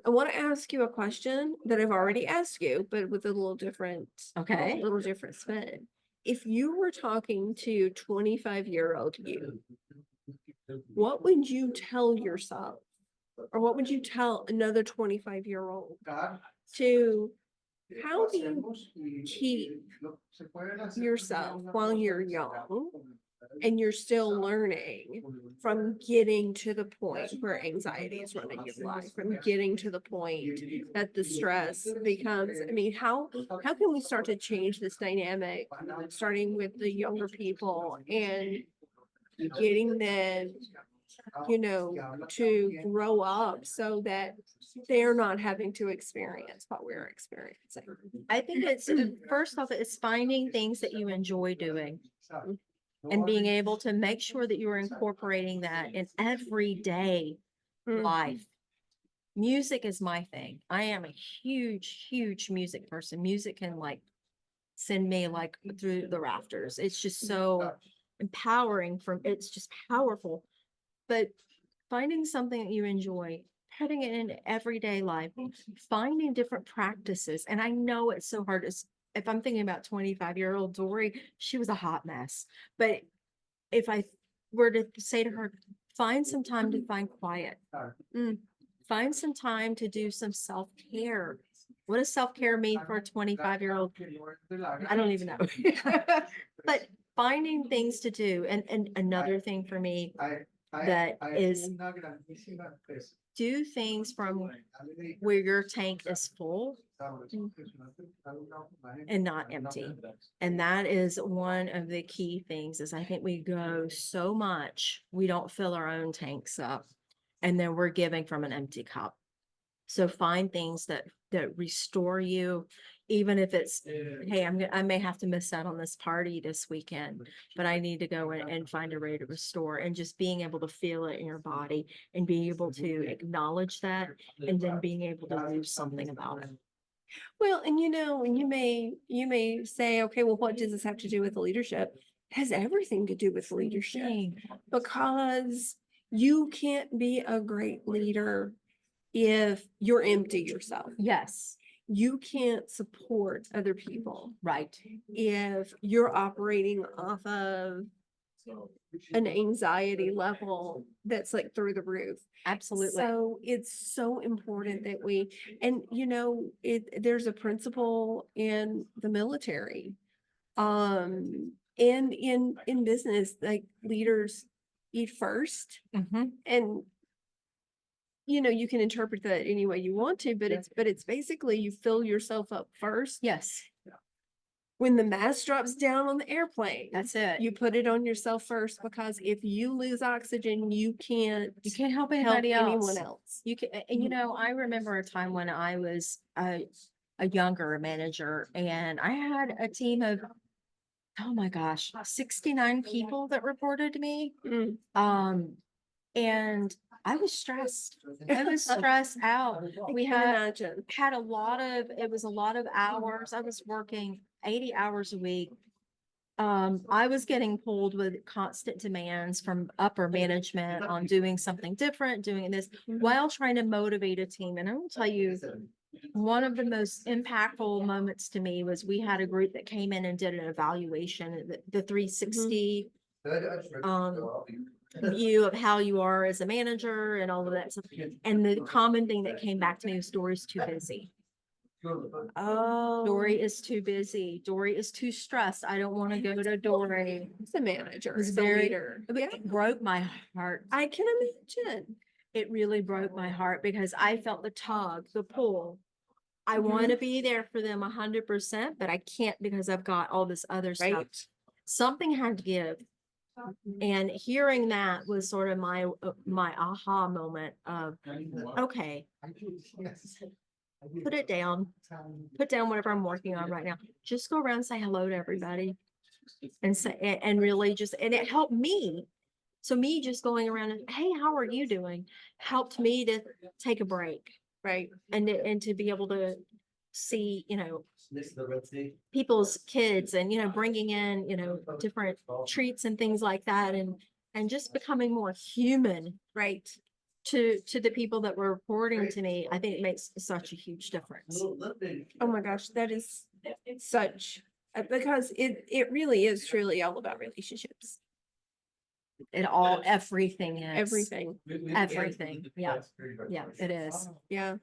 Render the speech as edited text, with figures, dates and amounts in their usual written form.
I want to ask you a question that I've already asked you, but with a little different, Okay. little different spin. If you were talking to 25-year-old you, what would you tell yourself? Or what would you tell another 25-year-old to, how do you keep yourself while you're young and you're still learning from getting to the point where anxiety is running your life, from getting to the point that the stress becomes, I mean, how can we start to change this dynamic, starting with the younger people and getting them, to grow up so that they're not having to experience what we're experiencing. I think it's first off, it's finding things that you enjoy doing and being able to make sure that you're incorporating that in everyday life. Music is my thing. I am a huge music person. Music can like send me like through the rafters. It's just so empowering it's just powerful. But finding something that you enjoy, putting it in everyday life, finding different practices. And I know it's so hard. If I'm thinking about 25-year-old Doree, she was a hot mess. But if I were to say to her, find some time to find quiet, find some time to do some self-care. What does self-care mean for a 25-year-old? I don't even know. But finding things to do. And another thing for me that is do things from where your tank is full and not empty. And that is one of the key things is I think we go so much, we don't fill our own tanks up and then we're giving from an empty cup. So find things that restore you, even if it's, hey, I may have to miss out on this party this weekend, but I need to go in and find a way to restore, and just being able to feel it in your body and being able to acknowledge that and then being able to do something about it. Well, and you may say, okay, well, what does this have to do with leadership? It has everything to do with leadership, because you can't be a great leader if you're empty yourself. Yes. You can't support other people, Right. if you're operating off of an anxiety level that's like through the roof. Absolutely. So it's so important that and there's a principle in the military, and in business, like leaders eat first. And you can interpret that any way you want to, but it's basically you fill yourself up first. Yes. When the mask drops down on the airplane, That's it. you put it on yourself first, because if you lose oxygen, you can't help anybody else. anyone else. You can, and I remember a time when I was a younger manager and I had a team of, oh my gosh, 69 people that reported to me. And I was stressed. I was stressed out. We had a lot of, it was a lot of hours. I was working 80 hours a week. I was getting pulled with constant demands from upper management on doing something different, doing this while trying to motivate a team. And I will tell you, one of the most impactful moments to me was we had a group that came in and did an evaluation, the 360 view of how you are as a manager and all of that stuff. And the common thing that came back to me was Doree's too busy. Oh, Doree is too busy. Doree is too stressed. I don't want to go to Doree. It's a manager. It's It's a leader. It broke my heart. I can imagine. It really broke my heart because I felt the tug, the pull. I want to be there for them 100%, but I can't because I've got all this other stuff. Something had to give. And hearing that was sort of my aha moment of, okay, put it down, put down whatever I'm working on right now. Just go around and say hello to everybody and say, and really just, and it helped me. So me just going around and, hey, how are you doing? Helped me to take a break. Right. And to be able to see, people's kids and, bringing in, different treats and things like that. And just becoming more human. Right. to the people that were reporting to me, I think it makes such a huge difference. Oh my gosh, that is such, because it really is truly all about relationships, Everything is. everything. Everything. Yeah. Yeah, it is. Yeah.